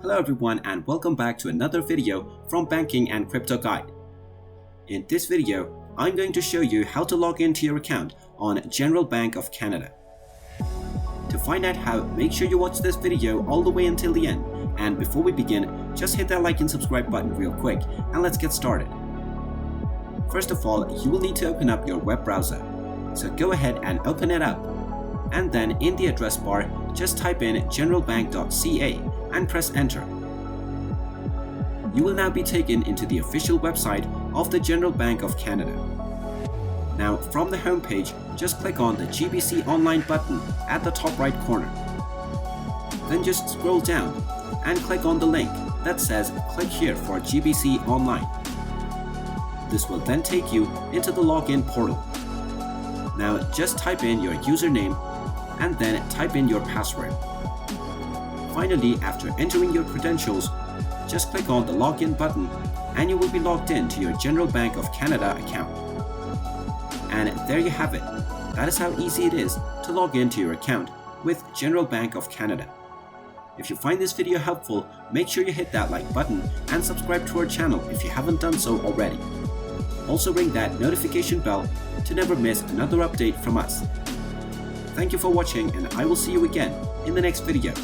Hello everyone and welcome back to another video from Banking and Crypto Guide. In this video, I'm going to show you how to log into your account on General Bank of Canada. To find out how, make sure you watch this video all the way until the end, and before we begin, just hit that like and subscribe button real quick and let's get started. First of all, you will need to open up your web browser. So go ahead and open it up. And then in the address bar, just type in Generalbank.ca and press enter. You will now be taken into the official website of the General Bank of Canada. Now from the home page, just click on the GBC Online button at the top right corner. Then just scroll down and click on the link that says click here for GBC Online. This will then take you into the login portal. Now just type in your username and then type in your password. Finally, after entering your credentials, just click on the login button and you will be logged in to your General Bank of Canada account. And there you have it. That is how easy it is to log into your account with General Bank of Canada. If you find this video helpful, make sure you hit that like button and subscribe to our channel if you haven't done so already. Also ring that notification bell to never miss another update from us. Thank you for watching and I will see you again in the next video.